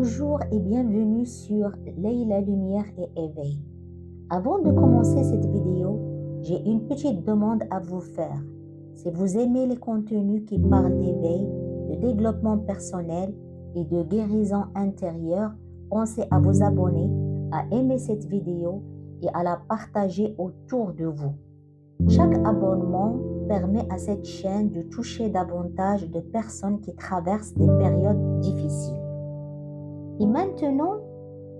Bonjour et bienvenue sur Leila Lumière et Éveil. Avant de commencer cette vidéo, j'ai une petite demande à vous faire. Si vous aimez les contenus qui parlent d'éveil, de développement personnel et de guérison intérieure, pensez à vous abonner, à aimer cette vidéo et à la partager autour de vous. Chaque abonnement permet à cette chaîne de toucher davantage de personnes qui traversent des périodes difficiles. Et maintenant,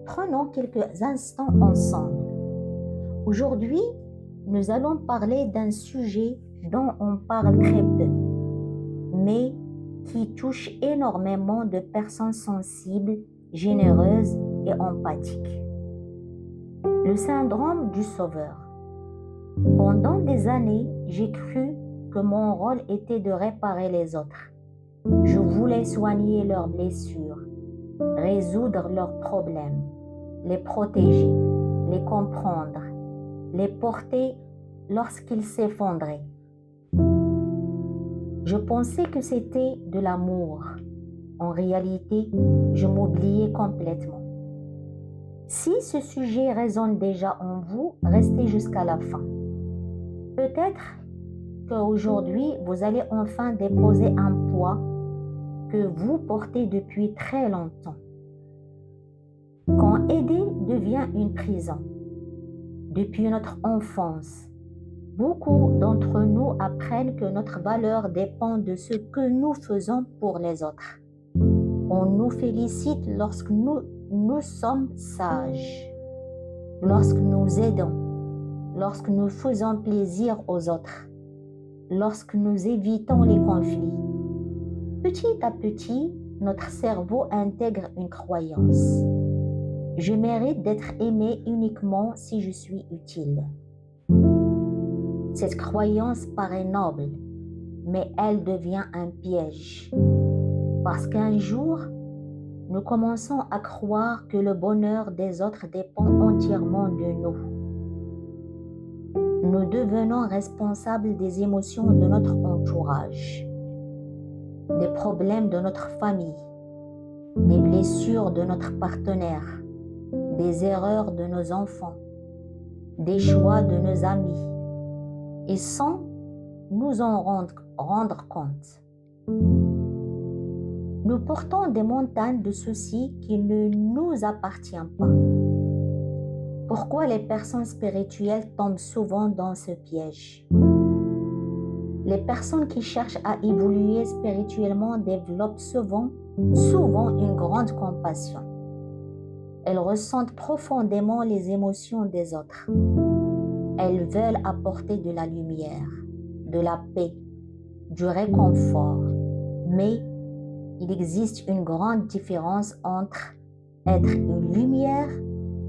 prenons quelques instants ensemble. Aujourd'hui, nous allons parler d'un sujet dont on parle très peu, mais qui touche énormément de personnes sensibles, généreuses et empathiques. Le syndrome du sauveur. Pendant des années, j'ai cru que mon rôle était de réparer les autres. Je voulais soigner leurs blessures, résoudre leurs problèmes, les protéger, les comprendre, les porter lorsqu'ils s'effondraient. Je pensais que c'était de l'amour. En réalité, je m'oubliais complètement. Si ce sujet résonne déjà en vous, restez jusqu'à la fin. Peut-être qu'aujourd'hui, vous allez enfin déposer un poids que vous portez depuis très longtemps. Quand aider devient une prison, depuis notre enfance, beaucoup d'entre nous apprennent que notre valeur dépend de ce que nous faisons pour les autres. On nous félicite lorsque nous sommes sages, lorsque nous aidons, lorsque nous faisons plaisir aux autres, lorsque nous évitons les conflits. Petit à petit, notre cerveau intègre une croyance. Je mérite d'être aimé uniquement si je suis utile. Cette croyance paraît noble, mais elle devient un piège. Parce qu'un jour, nous commençons à croire que le bonheur des autres dépend entièrement de nous. Nous devenons responsables des émotions de notre entourage, des problèmes de notre famille, des blessures de notre partenaire, des erreurs de nos enfants, des choix de nos amis, et sans nous en rendre compte. Nous portons des montagnes de soucis qui ne nous appartiennent pas. Pourquoi les personnes spirituelles tombent souvent dans ce piège? Les personnes qui cherchent à évoluer spirituellement développent souvent une grande compassion. Elles ressentent profondément les émotions des autres. Elles veulent apporter de la lumière, de la paix, du réconfort. Mais il existe une grande différence entre être une lumière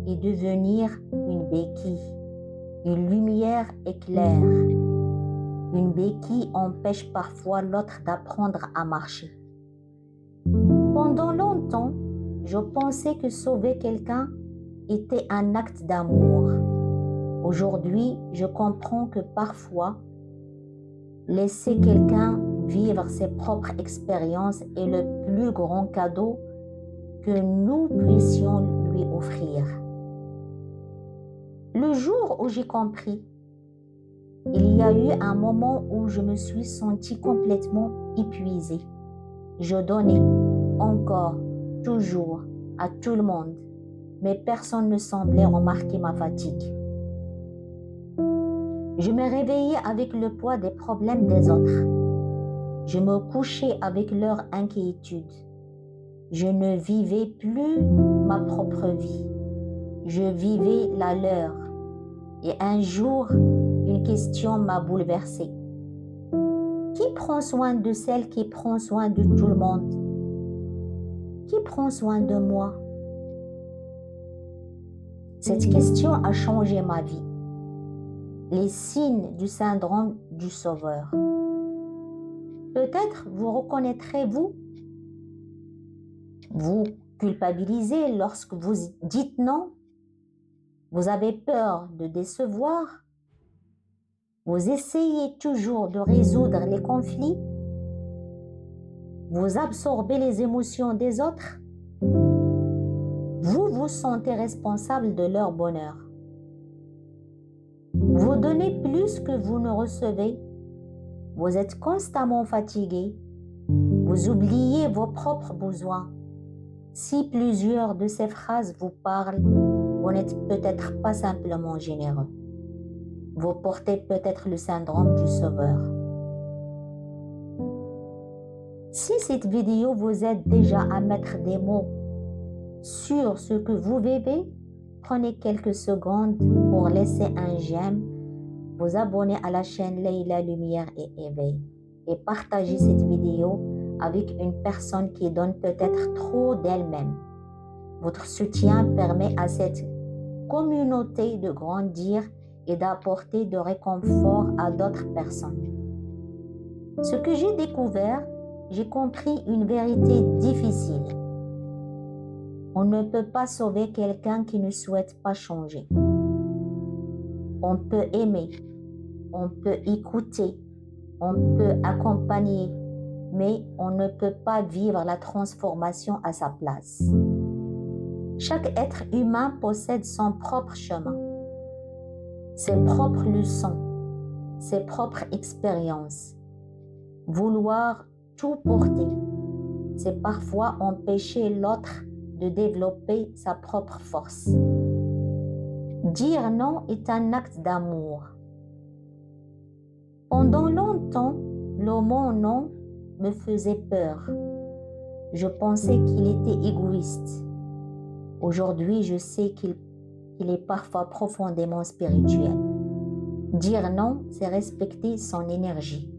et devenir une béquille. Une lumière éclaire. Une béquille empêche parfois l'autre d'apprendre à marcher. Pendant longtemps, je pensais que sauver quelqu'un était un acte d'amour. Aujourd'hui, je comprends que parfois, laisser quelqu'un vivre ses propres expériences est le plus grand cadeau que nous puissions lui offrir. Le jour où j'ai compris, il y a eu un moment où je me suis sentie complètement épuisée. Je donnais encore, toujours, à tout le monde, mais personne ne semblait remarquer ma fatigue. Je me réveillais avec le poids des problèmes des autres. Je me couchais avec leur inquiétude. Je ne vivais plus ma propre vie. Je vivais la leur. Et un jour, une question m'a bouleversée. Qui prend soin de celle qui prend soin de tout le monde? Qui prend soin de moi? Cette question a changé ma vie. Les signes du syndrome du sauveur. Peut-être vous reconnaîtrez-vous. Vous culpabilisez lorsque vous dites non. Vous avez peur de décevoir. Vous essayez toujours de résoudre les conflits. Vous absorbez les émotions des autres. Vous vous sentez responsable de leur bonheur. Vous donnez plus que vous ne recevez. Vous êtes constamment fatigué. Vous oubliez vos propres besoins. Si plusieurs de ces phrases vous parlent, vous n'êtes peut-être pas simplement généreux. Vous portez peut-être le syndrome du sauveur. Si cette vidéo vous aide déjà à mettre des mots sur ce que vous vivez, prenez quelques secondes pour laisser un j'aime, vous abonner à la chaîne Leila Lumière et Éveil et partagez cette vidéo avec une personne qui donne peut-être trop d'elle-même. Votre soutien permet à cette communauté de grandir et d'apporter de réconfort à d'autres personnes. Ce que j'ai découvert, j'ai compris une vérité difficile. On ne peut pas sauver quelqu'un qui ne souhaite pas changer. On peut aimer, on peut écouter, on peut accompagner, mais on ne peut pas vivre la transformation à sa place. Chaque être humain possède son propre chemin, ses propres leçons, ses propres expériences. Vouloir tout porter, c'est parfois empêcher l'autre de développer sa propre force. Dire non est un acte d'amour. Pendant longtemps, le mot non me faisait peur. Je pensais qu'il était égoïste. Aujourd'hui, je sais qu'il est parfois profondément spirituel. Dire non, c'est respecter son énergie.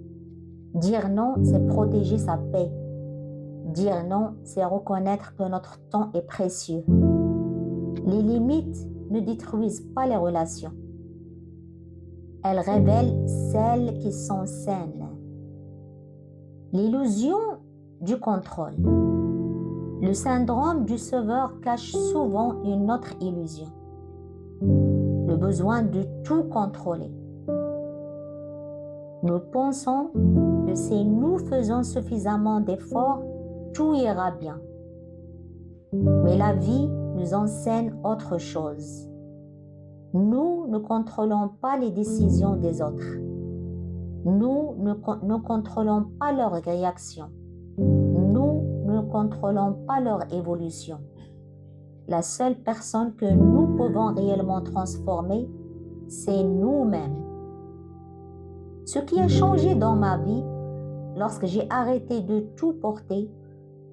Dire non, c'est protéger sa paix. Dire non, c'est reconnaître que notre temps est précieux. Les limites ne détruisent pas les relations. Elles révèlent celles qui sont saines. L'illusion du contrôle. Le syndrome du sauveur cache souvent une autre illusion. Le besoin de tout contrôler. Nous pensons que si nous faisons suffisamment d'efforts, tout ira bien. Mais la vie nous enseigne autre chose. Nous ne contrôlons pas les décisions des autres. Nous ne contrôlons pas leurs réactions. Nous ne contrôlons pas leur évolution. La seule personne que nous pouvons réellement transformer, c'est nous-mêmes. Ce qui a changé dans ma vie, lorsque j'ai arrêté de tout porter,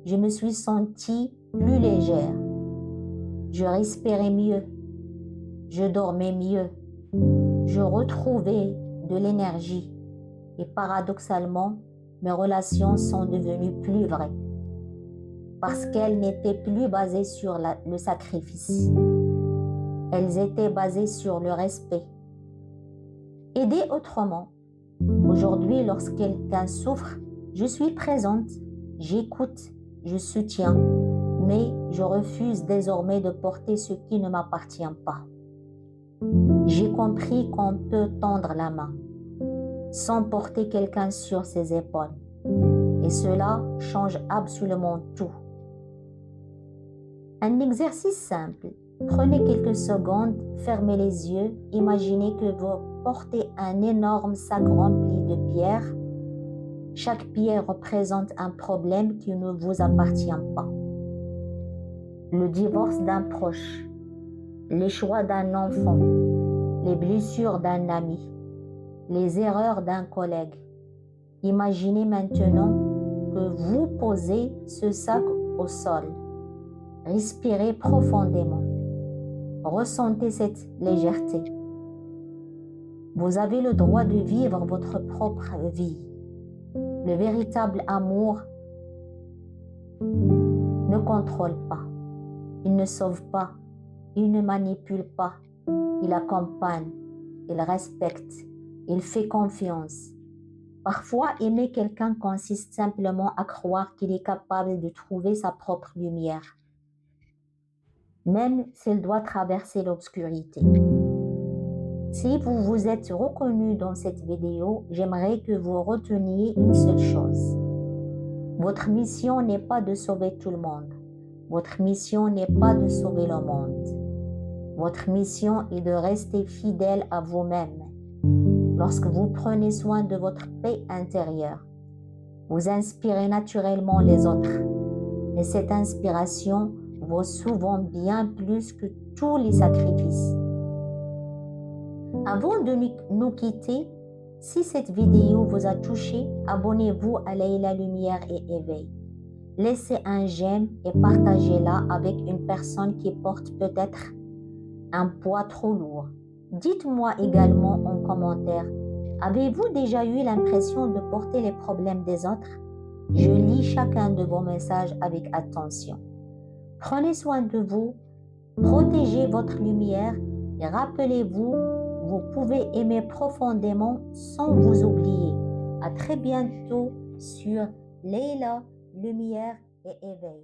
je me suis sentie plus légère. Je respirais mieux. Je dormais mieux. Je retrouvais de l'énergie. Et paradoxalement, mes relations sont devenues plus vraies. Parce qu'elles n'étaient plus basées sur le sacrifice. Elles étaient basées sur le respect. Aider autrement. Aujourd'hui, lorsque quelqu'un souffre, je suis présente, j'écoute, je soutiens, mais je refuse désormais de porter ce qui ne m'appartient pas. J'ai compris qu'on peut tendre la main sans porter quelqu'un sur ses épaules. Et cela change absolument tout. Un exercice simple. Prenez quelques secondes, fermez les yeux, imaginez que vous portez un énorme sac rempli de pierres. Chaque pierre représente un problème qui ne vous appartient pas. Le divorce d'un proche, les choix d'un enfant, les blessures d'un ami, les erreurs d'un collègue. Imaginez maintenant que vous posez ce sac au sol. Respirez profondément. Ressentez cette légèreté. Vous avez le droit de vivre votre propre vie. Le véritable amour ne contrôle pas. Il ne sauve pas. Il ne manipule pas. Il accompagne. Il respecte. Il fait confiance. Parfois, aimer quelqu'un consiste simplement à croire qu'il est capable de trouver sa propre lumière, même s'il doit traverser l'obscurité. Si vous vous êtes reconnu dans cette vidéo, j'aimerais que vous reteniez une seule chose. Votre mission n'est pas de sauver tout le monde, Votre mission n'est pas de sauver le monde. Votre mission est de rester fidèle à vous-même. Lorsque vous prenez soin de votre paix intérieure, vous inspirez naturellement les autres. Et cette inspiration vaut souvent bien plus que tous les sacrifices. Avant de nous quitter, si cette vidéo vous a touché, abonnez-vous à Leila Lumière et Éveil. Laissez un j'aime et partagez-la avec une personne qui porte peut-être un poids trop lourd. Dites-moi également en commentaire, avez-vous déjà eu l'impression de porter les problèmes des autres? Je lis chacun de vos messages avec attention. Prenez soin de vous, protégez votre lumière et rappelez-vous, vous pouvez aimer profondément sans vous oublier. À très bientôt sur Leila, Lumière et Éveil.